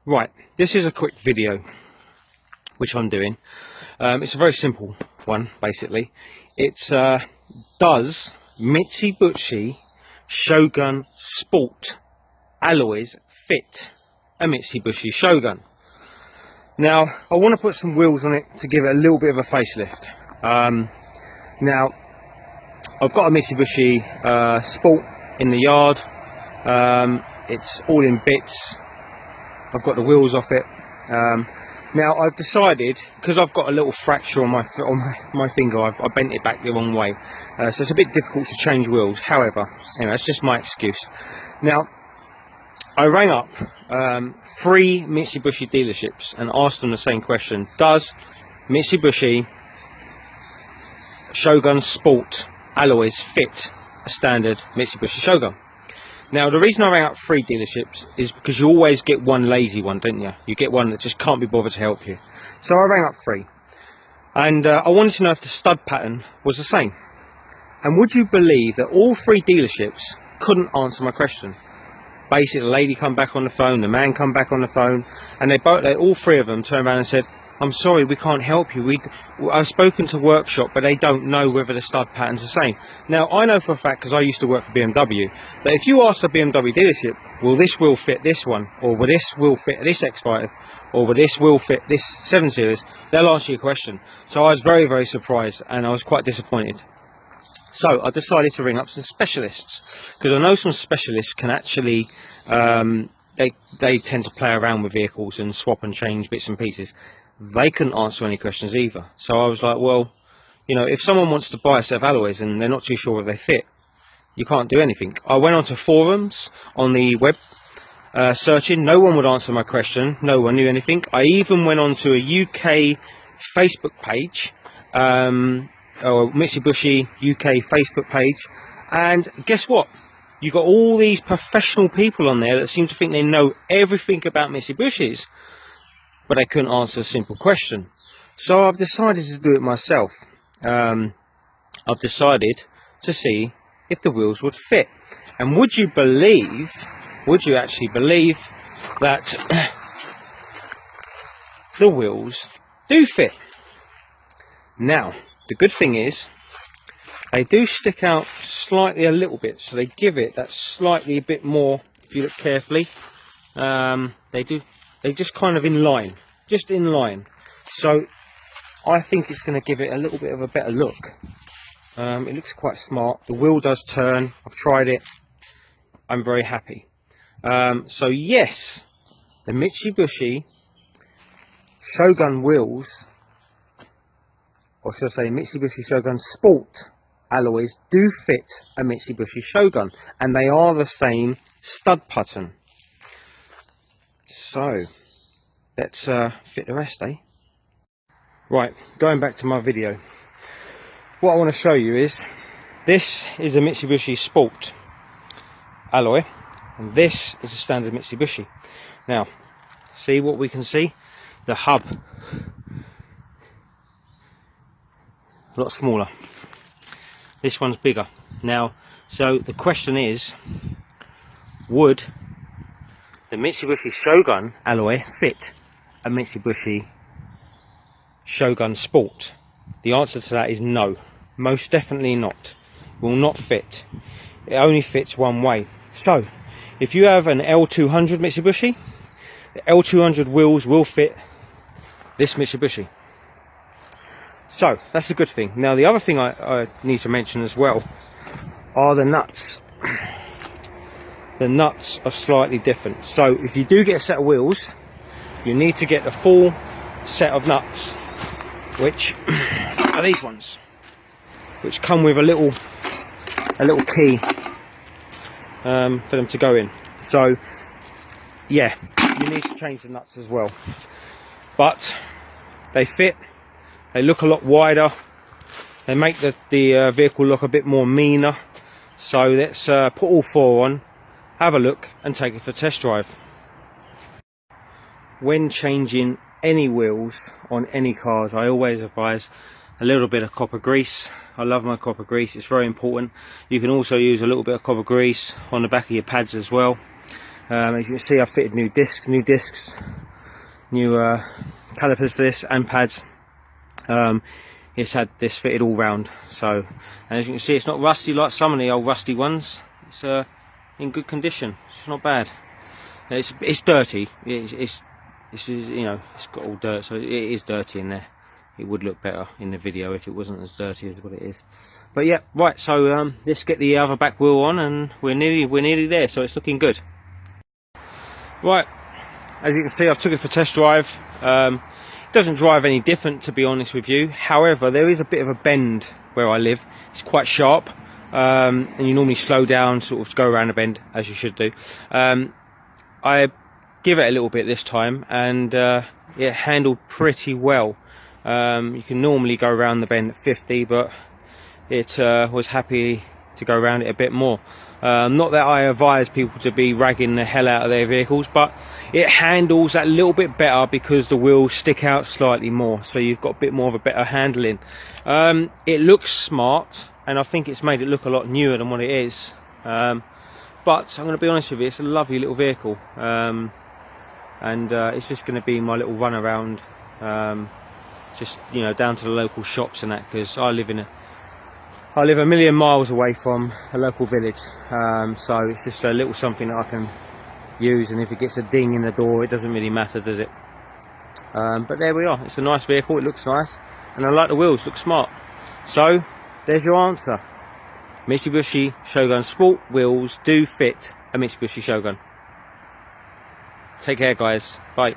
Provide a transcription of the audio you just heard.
Right, this is a quick video which I'm doing. It's a very simple one, basically. It's does Mitsubishi Shogun Sport alloys fit a Mitsubishi Shogun? Now, I want to put some wheels on it to give it a little bit of a facelift. Now, I've got a Mitsubishi Sport in the yard. It's all in bits. I've got the wheels off it. Now I've decided, because I've got a little fracture on my finger, I bent it back the wrong way, so it's a bit difficult to change wheels. However, anyway, that's just my excuse. Now, I rang up 3 Mitsubishi dealerships and asked them the same question: does Mitsubishi Shogun Sport alloys fit a standard Mitsubishi Shogun? Now, the reason I rang up 3 dealerships is because you always get one lazy one, don't you? You get one that just can't be bothered to help you. So I rang up 3, and I wanted to know if the stud pattern was the same. And would you believe that all 3 dealerships couldn't answer my question? Basically, the lady come back on the phone, the man come back on the phone, and all 3 of them turned around and said, "I'm sorry, we can't help you. I've spoken to workshop, but they don't know whether the stud pattern's the same." Now, I know for a fact, because I used to work for BMW, that if you ask a BMW dealership, will this wheel fit this one, or will this wheel fit this X5, or will this wheel fit this 7 Series, they'll answer your question. So I was very, very surprised, and I was quite disappointed. So I decided to ring up some specialists, because I know some specialists can actually, they tend to play around with vehicles and swap and change bits and pieces. They couldn't answer any questions either. So I was like, well, you know, if someone wants to buy a set of alloys and they're not too sure whether they fit, you can't do anything. I went onto forums on the web, searching. No one would answer my question. No one knew anything. I even went onto a UK Facebook page, or Mitsubishi UK Facebook page, and guess what? You got all these professional people on there that seem to think they know everything about Mitsubishis, but they couldn't answer a simple question. So I've decided to do it myself. I've decided to see if the wheels would fit. And would you actually believe that the wheels do fit? Now, the good thing is, they do stick out slightly a little bit, so they give it that slightly a bit more. If you look carefully, they're just kind of in line, just in line. So I think it's going to give it a little bit of a better look. It looks quite smart. The wheel does turn. I've tried it. I'm very happy. So yes, the Mitsubishi Shogun wheels, or should I say Mitsubishi Shogun Sport alloys, do fit a Mitsubishi Shogun, and they are the same stud pattern. So let's fit the rest, eh? Right, going back to my video, what I want to show you is, this is a Mitsubishi Sport alloy, and this is a standard Mitsubishi. Now, see what we can see? The hub, a lot smaller. This one's bigger. Now, so the question is, would the Mitsubishi Shogun alloy fit a Mitsubishi Shogun Sport? The answer to that is no. Most definitely not. Will not fit. It only fits one way. So, if you have an L200 Mitsubishi, the L200 wheels will fit this Mitsubishi. So that's a good thing. Now, the other thing I need to mention as well are the nuts. The nuts are slightly different. So if you do get a set of wheels, you need to get the full set of nuts, which are these ones, which come with a little key for them to go in. So yeah, you need to change the nuts as well, but they fit. They look a lot wider. They make the vehicle look a bit more meaner. So let's put all 4 on, have a look, and take it for a test drive. When changing any wheels on any cars, I always advise a little bit of copper grease. I love my copper grease, it's very important. You can also use a little bit of copper grease on the back of your pads as well. As you can see, I've fitted new discs, new calipers to this and pads. It's had this fitted all round, so, and as you can see, it's not rusty like some of the old rusty ones. It's in good condition. It's not bad. It's dirty. It's you know, it's got all dirt, so it is dirty in there. It would look better in the video if it wasn't as dirty as what it is. But yeah, right. So let's get the other back wheel on, and we're nearly there. So it's looking good. Right, as you can see, I've took it for test drive. Doesn't drive any different, to be honest with you. However, there is a bit of a bend where I live. It's quite sharp, and you normally slow down, sort of go around a bend, as you should do. I give it a little bit this time, and it handled pretty well. You can normally go around the bend at 50, but it was happy to go around it a bit more. Not that I advise people to be ragging the hell out of their vehicles, but it handles that little bit better because the wheels stick out slightly more, so you've got a bit more of a better handling. It looks smart, and I think it's made it look a lot newer than what it is. But I'm going to be honest with you, it's a lovely little vehicle, and it's just going to be my little run around, just, you know, down to the local shops and that, because I live a million miles away from a local village, so it's just a little something that I can use, and if it gets a ding in the door, it doesn't really matter, does it? But there we are. It's a nice vehicle, it looks nice, and I like the wheels, look smart. So there's your answer. Mitsubishi Shogun Sport wheels do fit a Mitsubishi Shogun. Take care, guys. Bye.